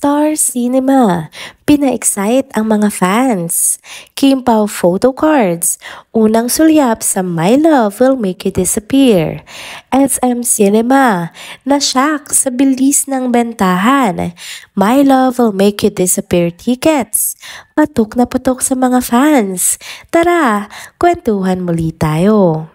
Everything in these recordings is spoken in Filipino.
Star Cinema, pina-excite ang mga fans. Kim Pao photo cards, unang sulyap sa My Love Will Make You Disappear. SM Cinema, na-shock sa bilis ng bentahan. My Love Will Make You Disappear tickets, patok na patok sa mga fans. Tara, kwentuhan muli tayo.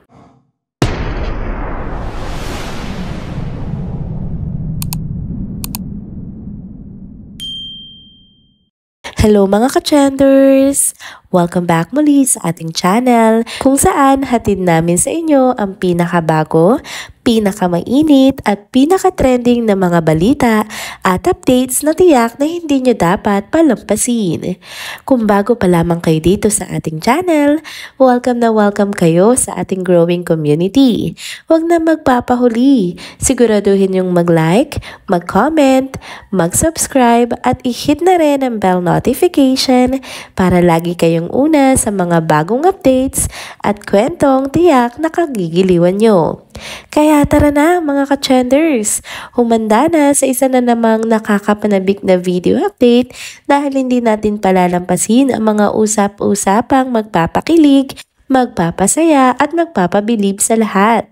Hello mga ka-trenders! Welcome back muli sa ating channel kung saan hatid namin sa inyo ang pinakabago, pinakamainit at pinaka-trending na mga balita at updates na tiyak na hindi nyo dapat palampasin. Kung bago pa lamang kayo dito sa ating channel, welcome na welcome kayo sa ating growing community. Huwag na magpapahuli. Siguraduhin yung mag-like, mag-comment, mag-subscribe at i-hit na rin ang bell notification para lagi kayong una sa mga bagong updates at kwentong tiyak na kagigiliwan nyo. Kaya tara na mga ka-trenders, humanda na sa isa na namang nakakapanabik na video update dahil hindi natin palalampasin ang mga usap-usapang magpapakilig, magpapasaya at magpapabilib sa lahat.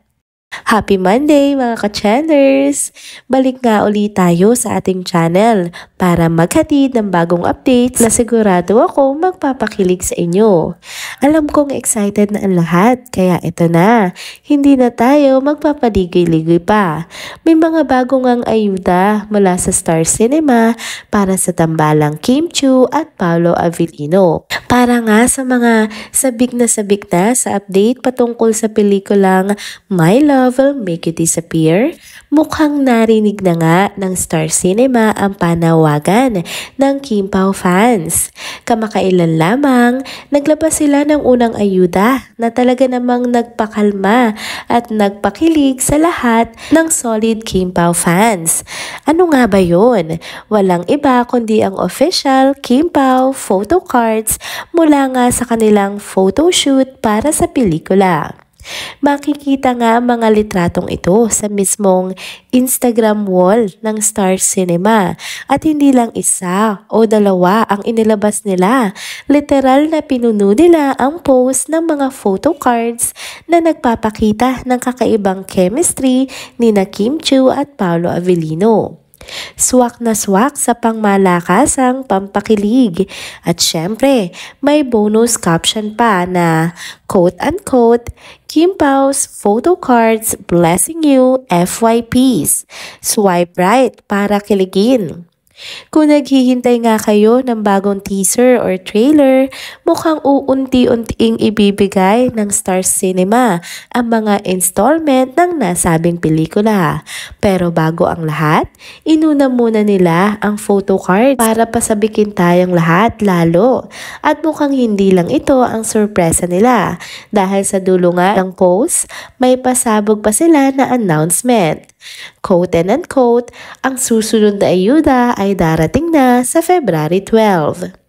Happy Monday mga ka-trenders! Balik nga ulit tayo sa ating channel para maghatid ng bagong updates na sigurado ako magpapakilig sa inyo. Alam kong excited na ang lahat kaya ito na, hindi na tayo magpapaligoy-ligoy pa. May mga bagong ang ayuda mula sa Star Cinema para sa tambalang Kim Chiu at Paolo Avellino. Para nga sa mga sabik na sa update patungkol sa pelikulang My Love Will Make You Disappear, mukhang narinig na nga ng Star Cinema ang panawagan ng Kim Pao fans. Kamakailan lamang, naglabas sila ng unang ayuda na talaga namang nagpakalma at nagpakilig sa lahat ng solid Kim Pao fans. Ano nga ba yun? Walang iba kundi ang official Kim Pao photo cards mula nga sa kanilang photoshoot para sa pelikula. Makikita nga mga litratong ito sa mismong Instagram wall ng Star Cinema at hindi lang isa o dalawa ang inilabas nila. Literal na pinuno nila ang post ng mga photo cards na nagpapakita ng kakaibang chemistry ni Kim Chiu at Paolo Avellino. Swak na swak sa pangmalakasang pampakilig. At syempre, may bonus caption pa na quote-unquote, Kim Pao's photo cards blessing you FYPs. Swipe right para kiligin. Kung naghihintay nga kayo ng bagong teaser or trailer, mukhang uunti-unting ibibigay ng Star Cinema ang mga installment ng nasabing pelikula. Pero bago ang lahat, inuna muna nila ang photo card para pasabikin tayong lahat lalo. At mukhang hindi lang ito ang sorpresa nila dahil sa dulo nga ng post, may pasabog pa sila na announcement. Quote and unquote, ang susunod na ayuda ay darating na sa February 12.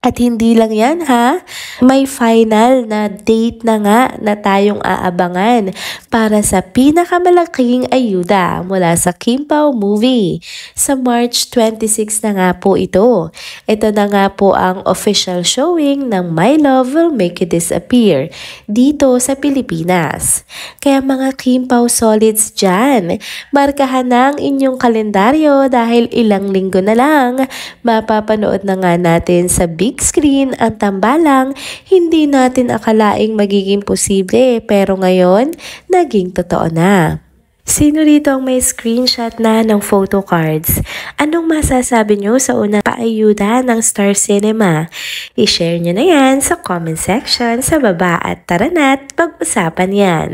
At hindi lang yan ha, may final na date na nga na tayong aabangan para sa pinakamalaking ayuda mula sa Kim Pao movie. Sa March 26 na nga po ito. Ito na nga po ang official showing ng My Love Will Make You Disappear dito sa Pilipinas. Kaya mga Kim Pao solids dyan, markahan na ang inyong kalendaryo dahil ilang linggo na lang mapapanood na nga natin sa big screen ang tambalang hindi natin akalaing magiging posible pero ngayon naging totoo na. Sino rito ang may screenshot na ng photo cards? Anong masasabi nyo sa unang paayuda ng Star Cinema? I-share nyo na yan sa comment section sa baba at tara na't pag-usapan yan.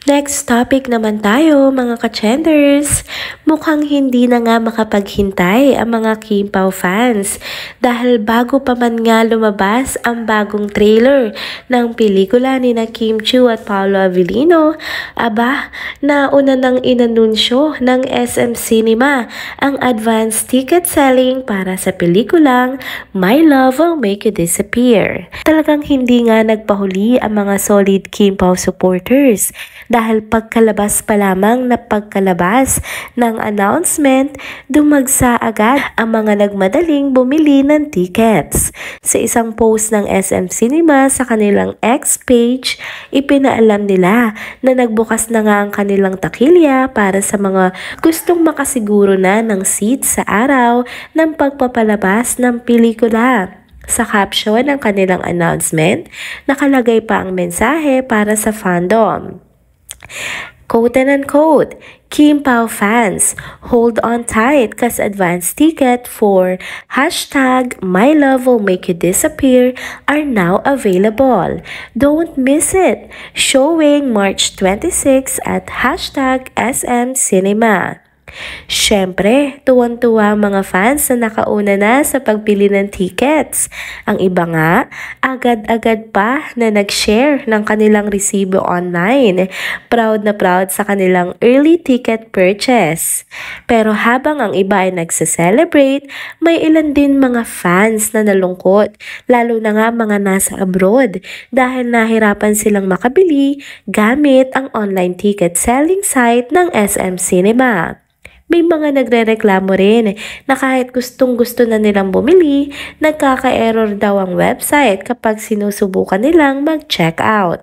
Next topic naman tayo mga ka-trenders. Mukhang hindi na nga makapaghintay ang mga Kim Pao fans dahil bago pa man nga lumabas ang bagong trailer ng pelikula ni Kim Chiu at Paolo Avellino, aba, nauna nang inanunsyo ng SM Cinema ang advance ticket selling para sa pelikulang My Love Will Make You Disappear. Talagang hindi nga nagpahuli ang mga solid Kim Pao supporters dahil pagkalabas pa lamang na pagkalabas ng announcement, dumagsa agad ang mga nagmadaling bumili ng tickets. Sa isang post ng SM Cinema sa kanilang X page, ipinaalam nila na nagbukas na nga ang kanilang takilya para sa mga gustong makasiguro na ng seat sa araw ng pagpapalabas ng pelikula. Sa caption ng kanilang announcement, nakalagay pa ang mensahe para sa fandom. Quote and unquote, Kim Pao fans, hold on tight cause advance ticket for #MyLoveWillMakeYouDisappear are now available. Don't miss it. Showing March 26 at #SM Cinema. Siyempre, tuwan-tuwa ang mga fans na nakauna na sa pagpili ng tickets. Ang iba nga, agad-agad pa na nag-share ng kanilang resibo online. Proud na proud sa kanilang early ticket purchase. Pero habang ang iba ay nagse-celebrate, may ilan din mga fans na nalungkot, lalo na nga mga nasa abroad dahil nahirapan silang makabili gamit ang online ticket selling site ng SM Cinema. May mga nagrereklamo rin na kahit gustong-gusto na nilang bumili, nagkaka-error daw ang website kapag sinusubukan nilang mag-check out.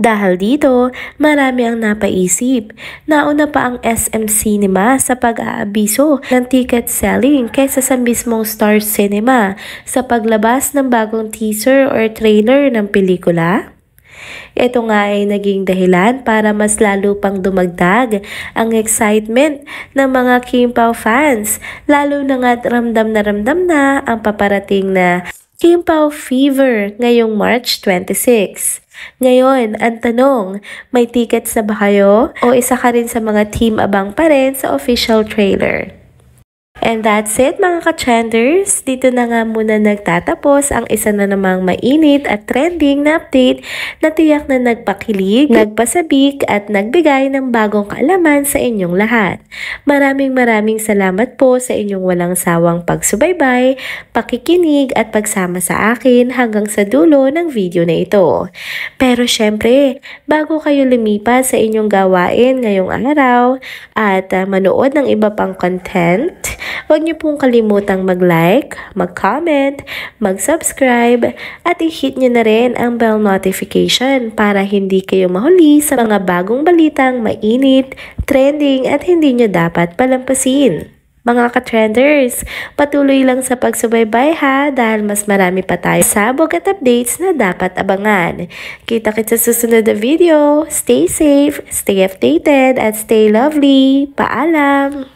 Dahil dito, marami ang napaisip. Nauna pa ang SM Cinema sa pag-aabiso ng ticket selling kaysa sa mismong Star Cinema sa paglabas ng bagong teaser or trailer ng pelikula. Ito nga ay naging dahilan para mas lalo pang dumagdag ang excitement ng mga Kim Pao fans, lalo na nga ramdam na ang paparating na Kim Pao Fever ngayong March 26. Ngayon, ang tanong, may tickets na ba kayo o isa ka rin sa mga team abang pa rin sa official trailer? And that's it mga ka-trenders. Dito na nga muna nagtatapos ang isa na namang mainit at trending na update na tiyak na nagpakilig, nagpasabik at nagbigay ng bagong kaalaman sa inyong lahat. Maraming salamat po sa inyong walang sawang pagsubaybay, pakikinig at pagsama sa akin hanggang sa dulo ng video na ito. Pero syempre, bago kayo lumipas sa inyong gawain ngayong araw at manood ng iba pang content, huwag niyo pong kalimutang mag-like, mag-comment, mag-subscribe at i-hit niyo na rin ang bell notification para hindi kayo mahuli sa mga bagong balitang mainit, trending at hindi niyo dapat palampasin. Mga ka-trenders, patuloy lang sa pagsubaybay ha dahil mas marami pa tayo sabog at updates na dapat abangan. Kita-kits sa susunod na video. Stay safe, stay updated at stay lovely. Paalam!